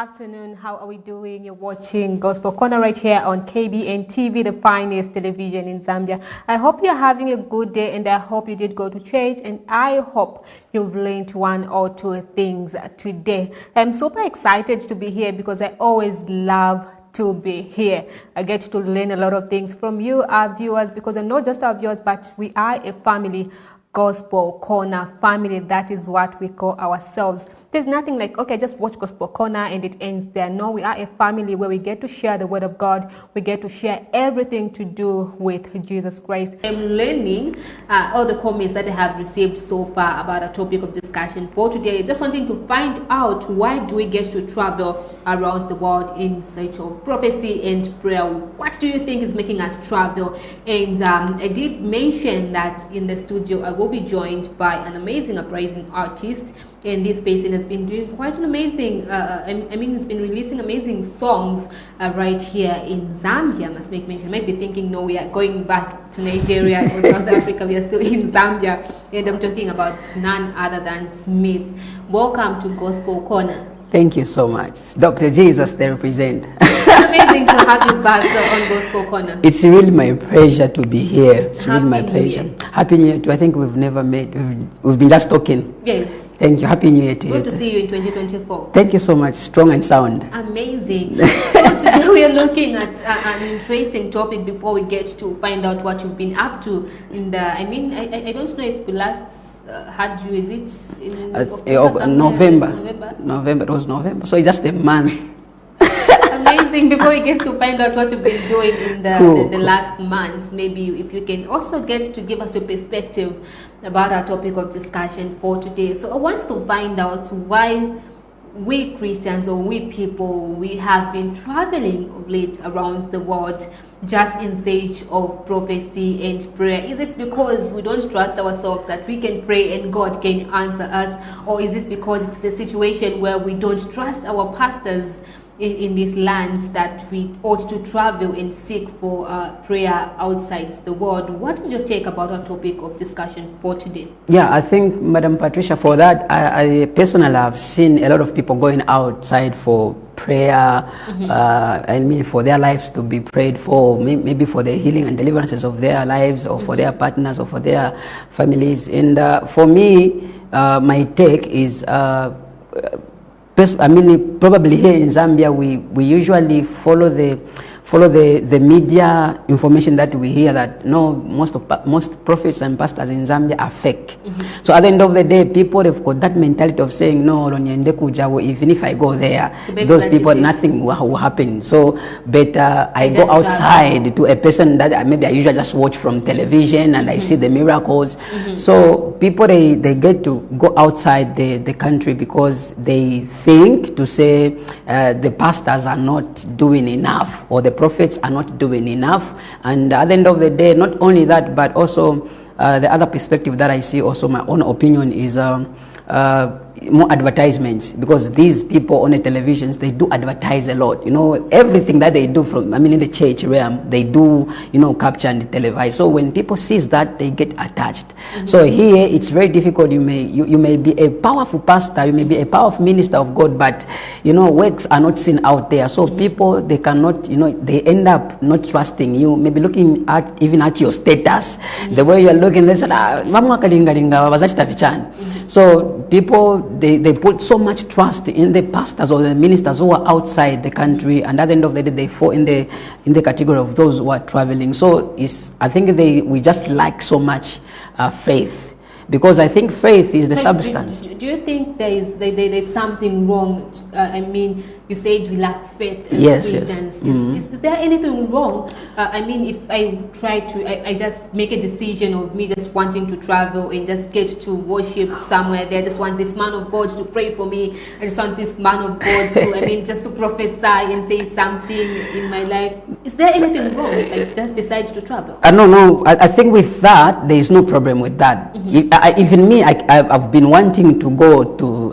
afternoon. How are we doing? You're watching Gospel Corner right here on KBN TV, the finest television in Zambia. I hope you're having a good day, and I hope you did go to church, and I hope you've learned one or two things today. I'm super excited to be here because I always love to be here. I get to learn a lot of things from you, our viewers, because I'm not just our viewers, but we are a family. Gospel Corner family, that is what we call ourselves. There's nothing like, okay, just watch Gospel Corner and it ends there. No, we are a family where we get to share the word of God. We get to share everything to do with Jesus Christ. I'm learning all the comments that I have received so far about a topic of discussion for today. Just wanting to find out, why do we get to travel around the world in search of prophecy and prayer? What do you think is making us travel? And I did mention that in the studio I will be joined by an amazing uprising artist. And this person has been doing quite an amazing, he's been releasing amazing songs right here in Zambia. I must make mention. I might be thinking, no, we are going back to Nigeria or South Africa. We are still in Zambia. And I'm talking about none other than Smith. Welcome to Gospel Corner. Thank you so much. Dr. Jesus, they represent. It's amazing to have you back on Gospel Corner. It's really my pleasure to be here. It's really my pleasure. Year. Happy New Year too. I think we've never met. We've been just talking. Yes. Thank you. Happy New Year to you. Good to see you in 2024. Thank you so much. Strong and sound. Amazing. So today we are looking at an interesting topic before we get to find out what you've been up to in the, I don't know if we last had you, is it in November? November, it was November. So it's just a month. Amazing. Before we get to find out what you've been doing in the last months, maybe if you can also get to give us your perspective about our topic of discussion for today. So I want to find out why we Christians, or we people, we have been traveling of late around the world just in search of prophecy and prayer. Is it because we don't trust ourselves that we can pray and God can answer us? Or is it because it's the situation where we don't trust our pastors in this land that we ought to travel and seek for prayer outside the world? What is your take about our topic of discussion for today? Yeah, I think, Madam Patricia, for that, I personally have seen a lot of people going outside for prayer, for their lives to be prayed for, maybe for the healing and deliverances of their lives, or for their partners, or for their families. And for me, my take is, probably here in Zambia, we usually follow the media information that we hear, that most prophets and pastors in Zambia are fake. So at the end of the day, people have got that mentality of saying, no, even if I go there, those people, nothing will happen. So better I go outside to a person that maybe I usually just watch from television, and I see the miracles. So people, they get to go outside the country because they think to say the pastors are not doing enough, or the prophets are not doing enough. And at the end of the day, not only that, but also the other perspective that I see, also my own opinion, is more advertisements, because these people on the televisions, they do advertise a lot. Everything that they do in the church realm, they do, capture and televise. So when people see that, they get attached. So here, it's very difficult. You may be a powerful pastor, you may be a powerful minister of God, but works are not seen out there. So people, they cannot, they end up not trusting you, maybe looking at even at your status, the way you're looking. They say, so people, they put so much trust in the pastors or the ministers who are outside the country, and at the end of the day, they fall in the category of those who are traveling. So I think we just lack so much faith, because I think faith is the substance. Do you think there is something wrong? You said we lack faith as Christians. Is there anything wrong? If I try to, I just make a decision of me just wanting to travel and just get to worship somewhere there. I just want this man of God to pray for me. I just want this man of God to, just to prophesy and say something in my life. Is there anything wrong if I just decide to travel? No. I think with that, there is no problem with that. Even me, I've been wanting to go to,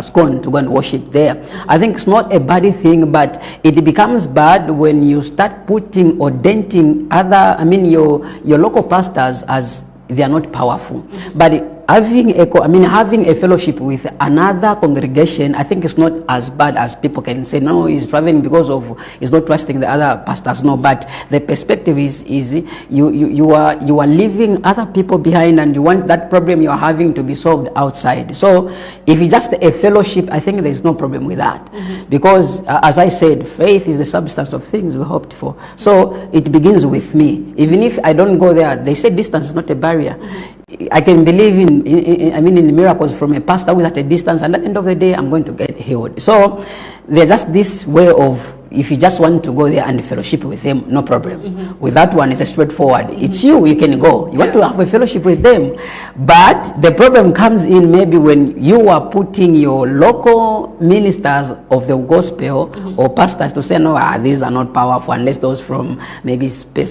Scone, to go and worship there. I think it's not a bad thing, but it becomes bad when you start putting or denting your local pastors as they are not powerful. But having a fellowship with another congregation, I think it's not as bad as people can say. No, he's traveling because of he's not trusting the other pastors. No, but the perspective is you are leaving other people behind, and you want that problem you are having to be solved outside. So if it's just a fellowship, I think there's no problem with that, because as I said, faith is the substance of things we hoped for. So it begins with me. Even if I don't go there, they say distance is not a barrier. I can believe in miracles from a pastor who is at a distance, and at the end of the day, I'm going to get healed. So there's just this way of, if you just want to go there and fellowship with them, no problem. With that one, it's a straightforward. It's you can go. You want to have a fellowship with them. But the problem comes in maybe when you are putting your local ministers of the gospel or pastors to say, no, these are not powerful unless those from maybe to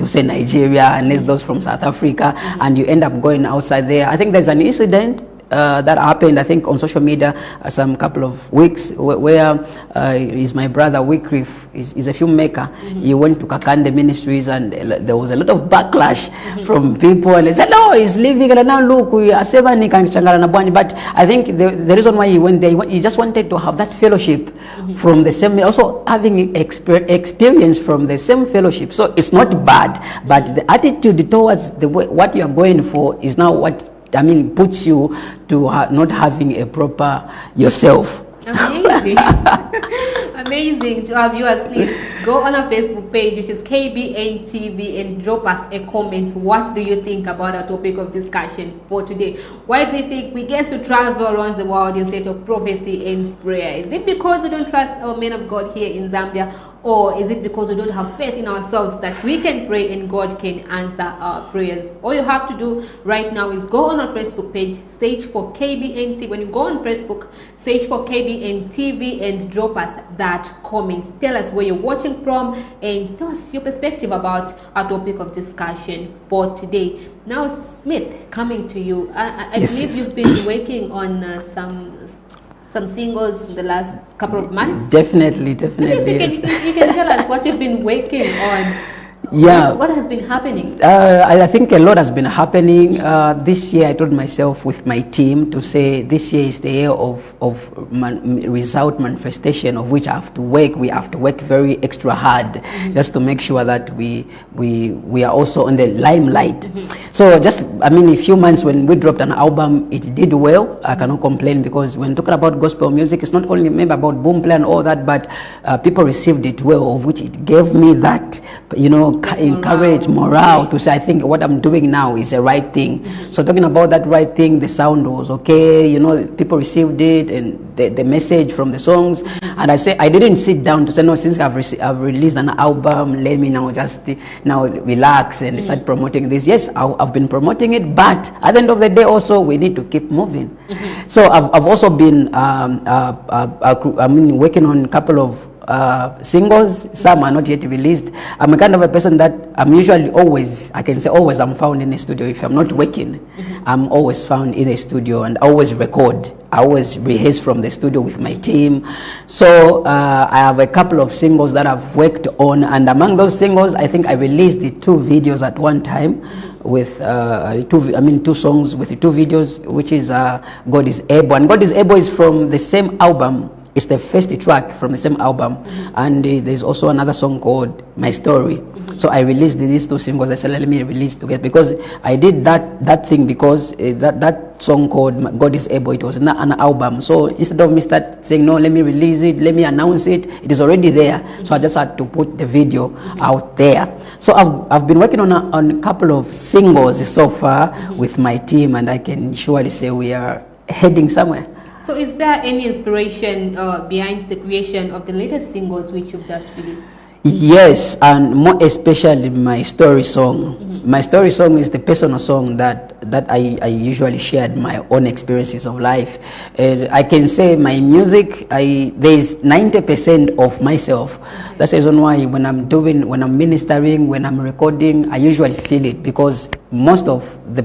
say Nigeria, unless those from South Africa, and you end up going outside there. I think there's an incident that happened, I think, on social media some couple of weeks, where is my brother Wycliffe, is a filmmaker. He went to Kakande Ministries, and there was a lot of backlash from people, and they said, no, he's leaving, and now look, we are seven can changala na bwanyi. But I think the reason why he went there, he just wanted to have that fellowship from the same, also having experience from the same fellowship. So it's not bad, but the attitude towards what you are going for is now what puts you to not having a proper yourself. Amazing. Amazing. To our viewers, please go on our Facebook page, which is KBN TV, and drop us a comment. What do you think about our topic of discussion for today? Why do you think we get to travel around the world in search of prophecy and prayer? Is it because we don't trust our men of God here in Zambia? Or is it because we don't have faith in ourselves that we can pray and God can answer our prayers? All you have to do right now is go on our Facebook page, search for KBN TV. When you go on Facebook, search for KBN TV and drop us that comment. Tell us where you're watching from and tell us your perspective about our topic of discussion for today. Now, Smith, coming to you. I believe you've been working on some singles in the last couple of months. Definitely. Yes. You can tell us what you've been working on. Yeah. What has been happening? I think a lot has been happening. This year I told myself with my team to say this year is the year of result manifestation, of which I have to work. We have to work very extra hard just to make sure that we are also on the limelight. So just, a few months when we dropped an album, it did well. I cannot complain, because when talking about gospel music, it's not only maybe about boom play and all that, but people received it well, of which it gave me that, encourage morale to say, I think what I'm doing now is the right thing. So talking about that right thing, the sound was okay, people received it, and the message from the songs. And I didn't sit down to say, no, since I've released an album, let me now just relax and start promoting this. Yes, I've been promoting it, but at the end of the day also we need to keep moving. So I've also been working on a couple of singles. Some are not yet released. I'm a kind of a person that I'm usually always, I'm found in a studio. If I'm not working, I'm always found in a studio, and always record. I always rehearse from the studio with my team. So I have a couple of singles that I've worked on, and among those singles, I think I released the 2 videos at one time, with 2 songs with the 2 videos, which is God is Able. And God is Able is from the same album. It's the first track from the same album. And there's also another song called My Story. So I released these 2 singles. I said, let me release together, because I did that thing because that song called God is Able, it was not an album. So instead of me start saying, no, let me release it, let me announce it, it is already there. So I just had to put the video out there. So I've been working on a couple of singles so far with my team, and I can surely say we are heading somewhere. So is there any inspiration behind the creation of the latest singles which you've just released? Yes, and more especially my story song. My story song is the personal song that I usually shared my own experiences of life. And I can say my music, there's 90% of myself. That's the reason why when I'm ministering, when I'm recording, I usually feel it, because most of the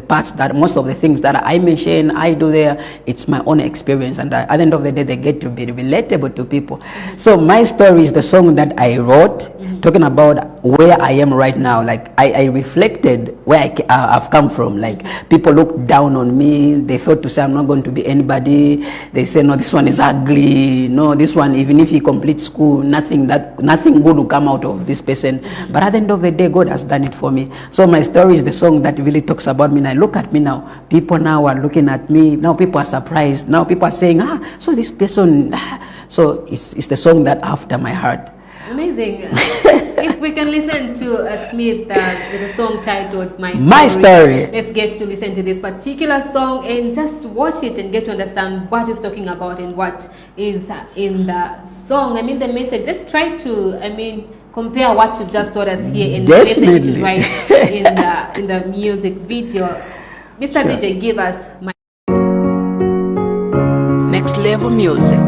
things that I mention, I do there, it's my own experience, and at the end of the day, they get to be relatable to people. So my story is the song that I wrote, talking about where I am right now. Like I reflected where I've come from. Like people looked down on me. They thought to say I'm not going to be anybody. They say, no, this one is ugly. No, this one, even if he completes school, nothing good will come out of this person. But at the end of the day, God has done it for me. So my story is the song that really talks about me. And I look at me now. People now are looking at me. Now people are surprised. Now people are saying, so this person. So it's the song that after my heart. Amazing. If we can listen to Smith with a song titled My Story. Let's get to listen to this particular song and just watch it and get to understand what it's talking about and what is in the song. I mean, the message. Let's try to, compare what you've just told us here and the message which is right in the music video. Mr. Sure. DJ, give us my next level music.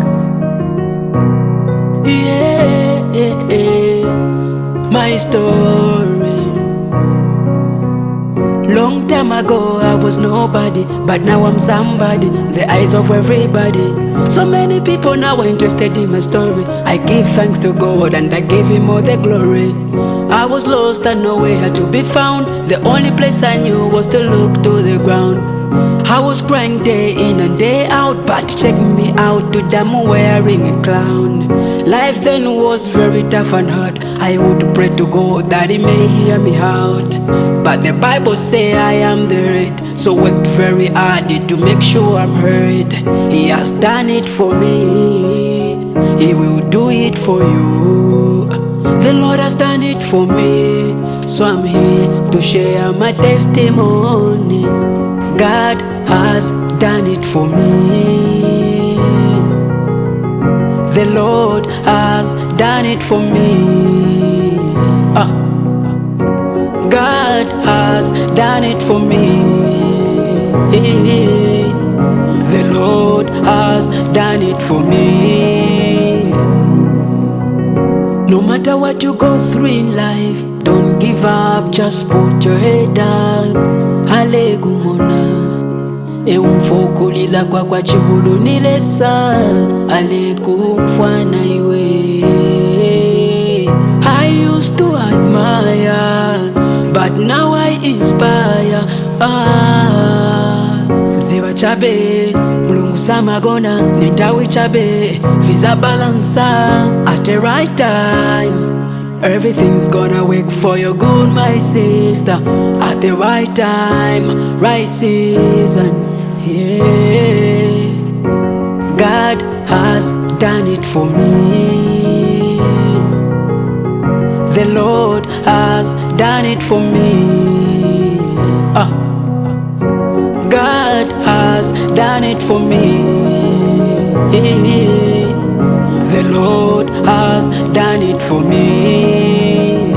Yeah, my story. Long time ago I was nobody, but now I'm somebody, the eyes of everybody. So many people now are interested in my story. I give thanks to God and I give him all the glory. I was lost and nowhere to be found. The only place I knew was to look to the ground. I was crying day in and day out, but check me out, to them wearing a clown. Life then was very tough and hard. I would pray to God that he may hear me out, but the Bible say I am the right. So worked very hard to make sure I'm heard. He has done it for me, he will do it for you. The Lord has done it for me, so I'm here to share my testimony. God has done it for me. The Lord has done it for me. God has done it for me. The Lord has done it for me. No matter what you go through in life, don't give up, just put your head down. Alegumona eumfokulila kwa chibulu nilesa. Alegumfana iwe. I used to admire, but now I inspire. Ziva chabe mulungu samagona nindawi chabe visa balansa at the right time. Everything's gonna work for your good, my sister, at the right time, right season. Yeah, God has done it for me. The Lord has done it for me. God has done it for me. The Lord has done it for me.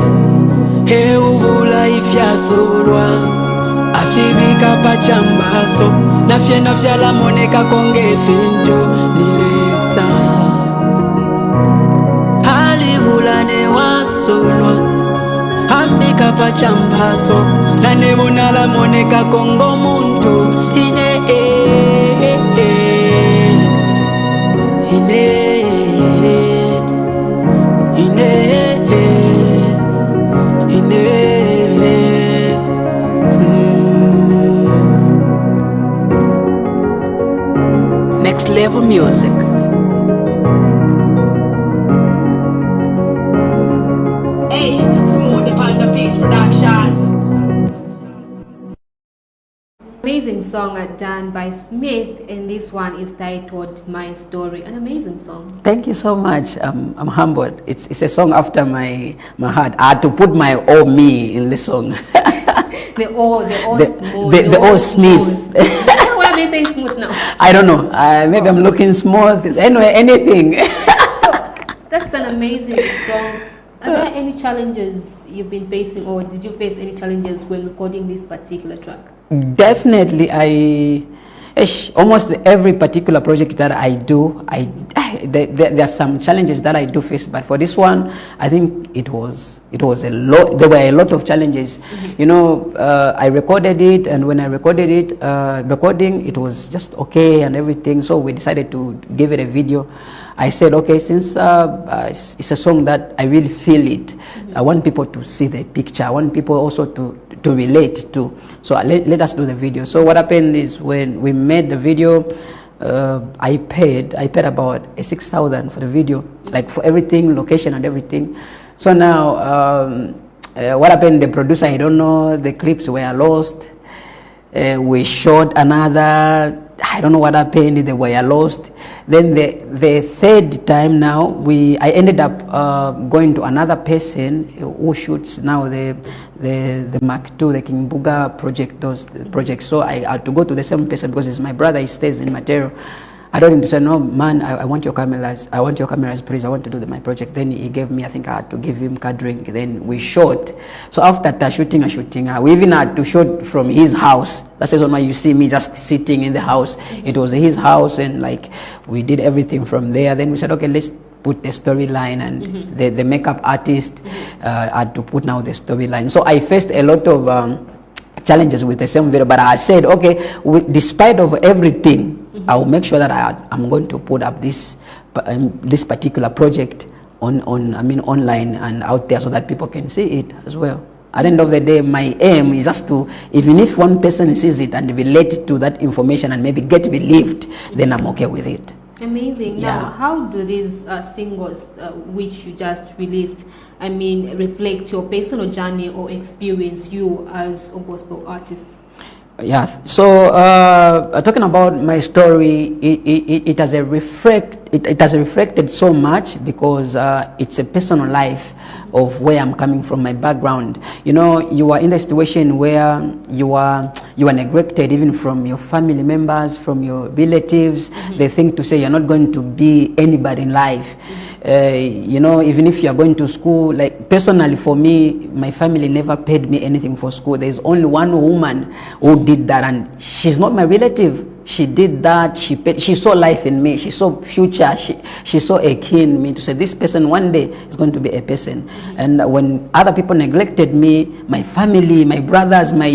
Hey, uvula ifyasulwa afibika pachambaso nafye la moneka konge finto nilesa. Halivula ne wasulwa ambika pachambaso na nebona la moneka kongo muntu ine next level music. Hey, smooth upon the beach production. Amazing song done by Smith, and this one is titled My Story. An amazing song. Thank you so much. I'm humbled. It's a song after my heart. I had to put my all me in the song. The all Smith. Why are they saying smooth now? I don't know. Maybe I'm looking smooth. Anyway, anything. So that's an amazing song. Are there any challenges you've been facing, or did you face any challenges when recording this particular track? Definitely, Almost every particular project that I do, there are some challenges that I do face, but for this one, I think it was a lot. There were a lot of challenges. You know, I recorded it, and when I recorded it, recording, it was just okay and everything. So we decided to give it a video. I said, okay, since it's a song that I really feel it, I want people to see the picture. I want people also to relate to. So let us do the video. So what happened is, when we made the video, I paid about 6,000 for the video, like for everything, location and everything. So now what happened, the producer, I don't know, the clips were lost. We shot another, I don't know what happened, they were lost. Then the third time now, I ended up going to another person who shoots now the Mark II, the King Buga project, those projects. So I had to go to the same person because it's my brother, he stays in Matero. I told him to say, no man, I want your cameras, please, I want to do my project. Then he gave me, I think I had to give him card drink. Then we shot. So after shooting, we even had to shoot from his house. That's the reason why you see me just sitting in the house. It was his house, and like we did everything from there. Then we said, okay, let's put the storyline, and the makeup artist had to put now the storyline. So I faced a lot of challenges with the same video, but I said, okay, despite of everything, I will make sure that I'm going to put up this particular project online and out there, so that people can see it as well. At the end of the day, my aim is just to, even if one person sees it and relate to that information and maybe get relieved, then I'm okay with it. Amazing. Yeah. Now, how do these singles which you just released, reflect your personal journey or experience you as a gospel artist? Yeah, so talking about my story, it has reflected so much, because it's a personal life of where I'm coming from, my background. You know, you are in the situation where you are neglected, even from your family members, from your relatives. They think to say you're not going to be anybody in life. You know, even if you are going to school, like personally for me, my family never paid me anything for school. There's only one woman who did that, and she's not my relative. She did that. She saw life in me. She saw future. She saw a key in me to say, this person one day is going to be a person. And when other people neglected me, my family, my brothers, my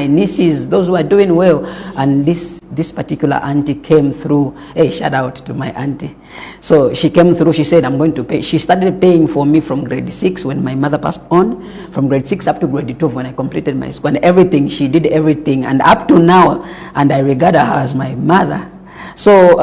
nieces, those who are doing well, and this particular auntie came through. Hey, shout out to my auntie. So she came through. She said, I'm going to pay. She started paying for me from grade 6 when my mother passed on, from grade 6 up to grade 12 when I completed my school, and everything. She did everything, and up to now, and I regard her as my mother. So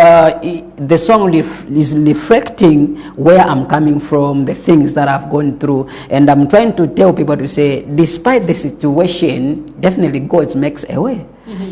the song is reflecting where I'm coming from, the things that I've gone through, and I'm trying to tell people to say, despite the situation, definitely God makes a way.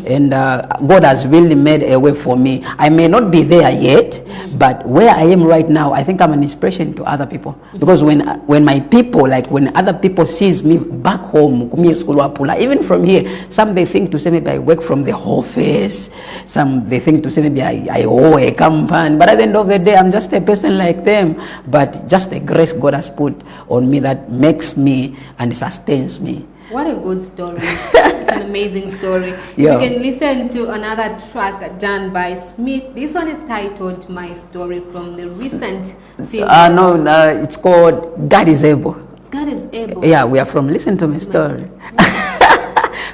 And God has really made a way for me. I may not be there yet, but where I am right now, I think I'm an inspiration to other people. Because when my people, like when other people sees me back home, even from here, some they think to say maybe I work from the office, some they think to say maybe I owe a company, but at the end of the day, I'm just a person like them. But just the grace God has put on me that makes me and sustains me. What a good story. It's an amazing story. Yeah. You can listen to another track done by Smith. This one is titled My Story, from the recent single. No, it's called God is Able. God is Able. Yeah, we are from Listen to My Story.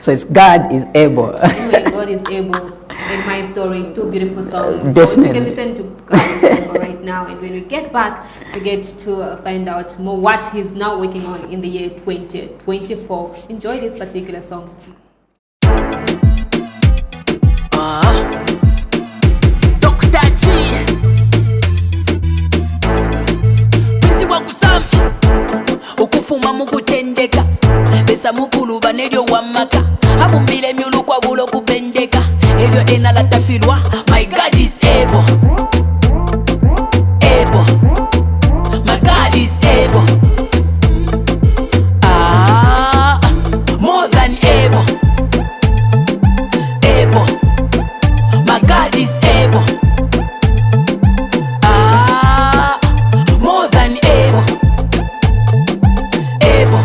So it's God is Able. Anyway, God is Able and My Story, two beautiful songs. Definitely. So you can listen to God is Able right now, and when we get back, we get to find out more what he's now working on in the year 2024. Enjoy this particular song. Dr. G Bisi wa kusamfi ukufuma mukutendeka besa mukuluba nelyo wamaka abumbile myulu kwa bulo kupendeka elyo enala tafirwa. My God is able, able. My God is able, more than able, able. My God is able, more than able, able.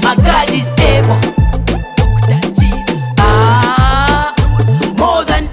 My God is able, Dr. Jesus, more than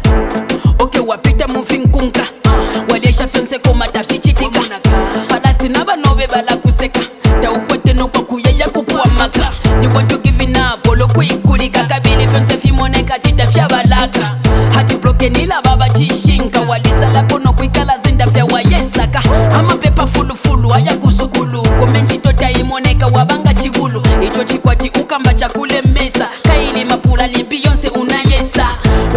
chikwati ukamba chakule mesa kaili mapula li Beyonce unayesa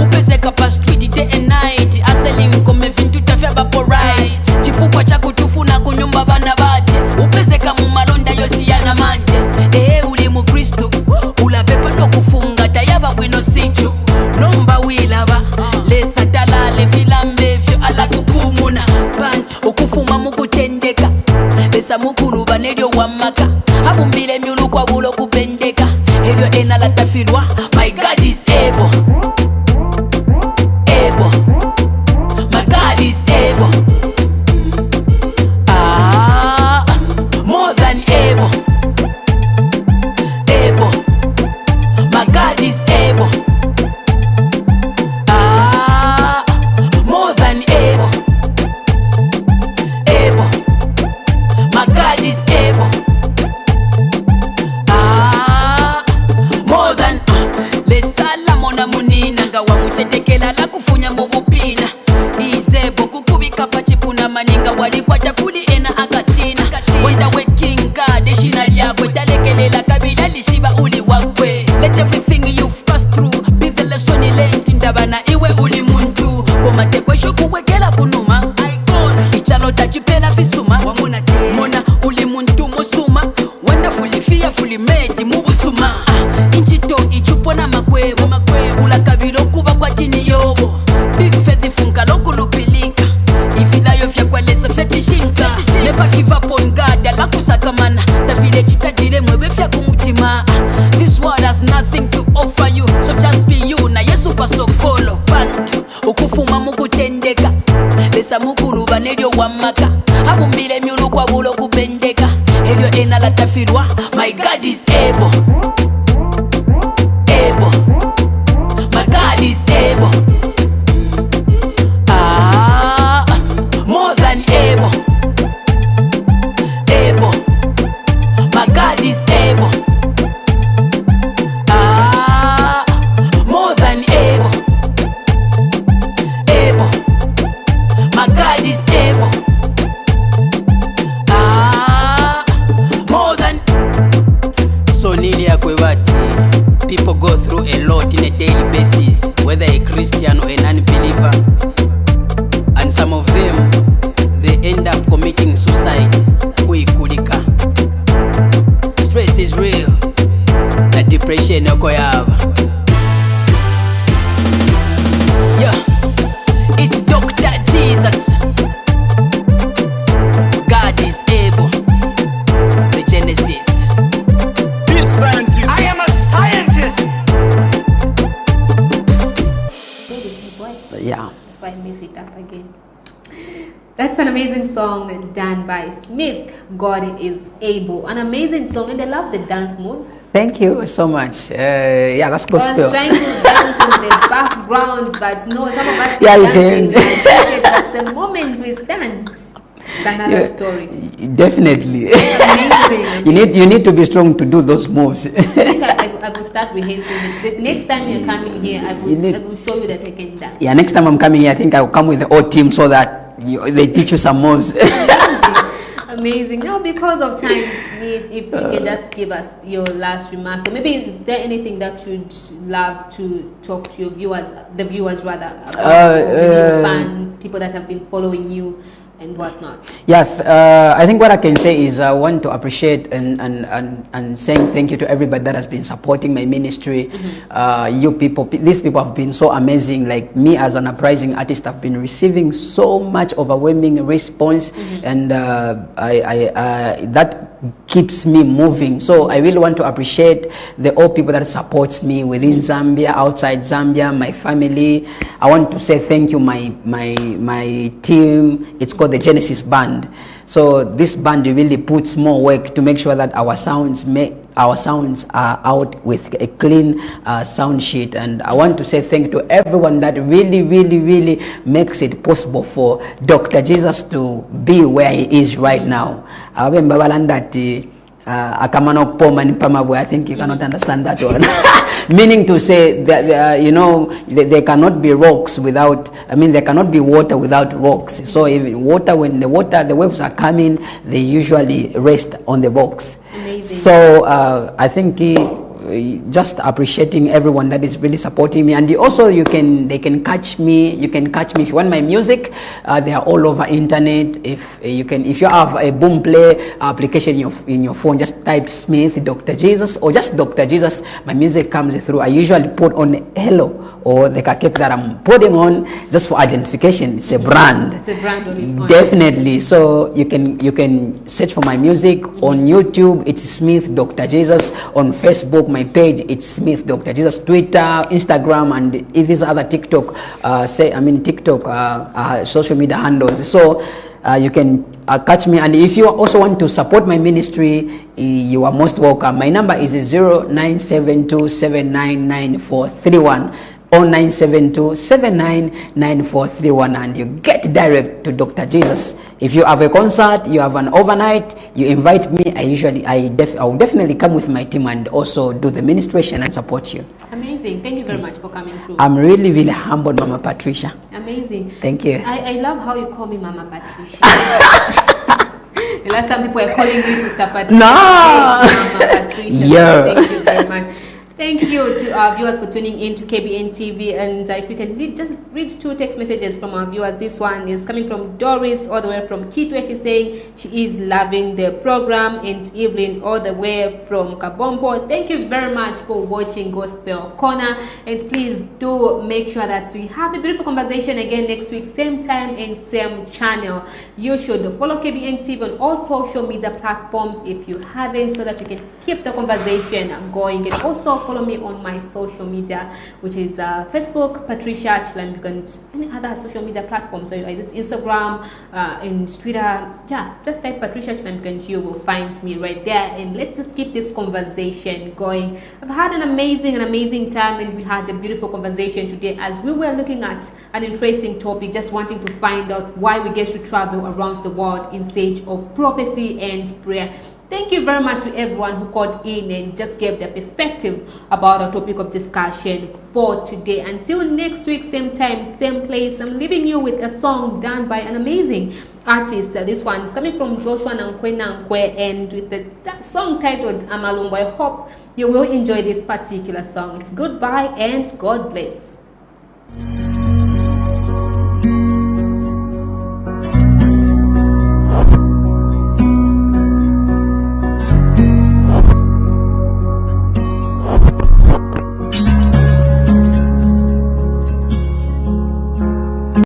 upezeka pa street day and night aseling kome vintu tafya bapo right chifukwa chakutufuna kunyumba bana bati upezeka mu malonda yosiyana manje uli mu Kristo ulabepa no kufunga tayaba bwino sichu nomba wilaba lesa talale filambe fyo ala kukumuna bantu ukufuma mukutendeka lesa mukulu banelyo wamaka abumbile myulu kwa bulo kupendeka elyo enala tafirwa my God is able my God is able more than able my God is able more than able my God is able more than lesala mona munina ngawa muchetekela la kufunya mu bupina izebo kukubika pachipuna maninga walikwata kuli ena akatina wenda waking God eshina lyakwe talekelela kabila lishiba uli wakwe let everything you've passed through be the lesson learned ndabana iwe uli muntu komate kwesho kuwekela kunuma icona ichalo tachipela visuma wamuna mona uli muntu musuma wonderfully fearfully made mubusuma inchito ichupona makwebo ula kabilo kuba kwa tini yobo bifethi funka lokulupilika ifilayo fya kwalesa fya chishinka never give up on God ala kusakamana tafile chitadile mwebe fya kumutima this world has nothing to offer you so just be you na Yesu kwa sokolo bantu ukufuma mukutendeka lesa mukulu banelyo wamaka abumbile myulu kwa bulo kupendeka elyo enala tafirwa my God is able my God is able more than able my God is able more than able my God is able more than so nili yakwebati people go through a lot in a daily basis whether a Christian or a non-believer and some of them they end up committing suicide kuikulika stress is real na depression yako yaba yeah it's Dr. Jesus God is able the Genesis Big scientist. I am a scientist. Yeah. If I mess it up again. That's an amazing song done by Smith. God is able. An amazing song, and I love the dance moves. Thank you so much. Yeah, that's I was gospel. trying to dance in the background, but no, some of us Yeah, you dancing. can. But the moment we stand, it's another story. Definitely. Amazing. you need to be strong to do those moves. I think I will start rehearsing it. The next time you're coming here, I will show you that I can dance. Yeah, next time I'm coming here, I think I'll come with the whole team so that they teach you some moves. Amazing. No, because of time, if you can just give us your last remarks. So maybe is there anything that you'd love to talk to your viewers, the viewers rather, about, your fans, people that have been following you and whatnot? Yes, I think what I can say is I want to appreciate and saying thank you to everybody that has been supporting my ministry. You people, these people have been so amazing. Like me as an uprising artist, I've been receiving so much overwhelming response, and that keeps me moving. So I really want to appreciate the all people that supports me within Zambia, outside Zambia, my family. I want to say thank you, my team. It's called the Genesis Band. So this band really puts more work to make sure that our sounds are out with a clean sound sheet. And I want to say thank you to everyone that really makes it possible for Dr. Jesus to be where he is right now. I think you cannot understand that one. Meaning to say that, you know, there cannot be rocks without, there cannot be water without rocks. So even water, when the waves are coming, they usually rest on the rocks. Amazing. So I think just appreciating everyone that is really supporting me, and they can catch me. You can catch me if you want my music. They are all over internet. If you have a boom play application in your phone, just type Smith Dr. Jesus or just Dr. Jesus. My music comes through. I usually put on Hello or the cape that I'm putting on just for identification. It's a brand. It's a brand on its own. Definitely. So you can search for my music on YouTube. It's Smith Dr. Jesus. On Facebook, my page, it's Smith Dr. Jesus. Twitter, Instagram, and these other TikTok social media handles. So you can catch me, and if you also want to support my ministry, you are most welcome. My number is 0972799431. 0972799431, and you get direct to Dr. Jesus. If you have a concert, you have an overnight, you invite me. I will definitely come with my team and also do the ministration and support you. Amazing. Thank you very much for coming through. I'm really, really humbled, Mama Patricia. Amazing. Thank you. I love how you call me Mama Patricia. The last time people were calling me Sister Patricia. No. Mama Patricia. Yeah. Thank you very much. Thank you to our viewers for tuning in to KBN TV, and if you can just read two text messages from our viewers. This one is coming from Doris all the way from Kitwe. She's saying she is loving the program, and Evelyn all the way from Kabompo. Thank you very much for watching Gospel Corner, and please do make sure that we have a beautiful conversation again next week, same time and same channel. You should follow KBN TV on all social media platforms if you haven't, so that we can keep the conversation going, and also follow me on my social media, which is Facebook, Patricia Chilambi, and any other social media platforms. So it's Instagram and Twitter. Yeah, just type Patricia Chilambi and you will find me right there. And let's just keep this conversation going. I've had an amazing time, and we had a beautiful conversation today as we were looking at an interesting topic, just wanting to find out why we get to travel around the world in search of prophecy and prayer. Thank you very much to everyone who called in and just gave their perspective about our topic of discussion for today. Until next week, same time, same place, I'm leaving you with a song done by an amazing artist. This one is coming from Joshua Nankwe, and with the song titled Amalumbo. I hope you will enjoy this particular song. It's goodbye and God bless.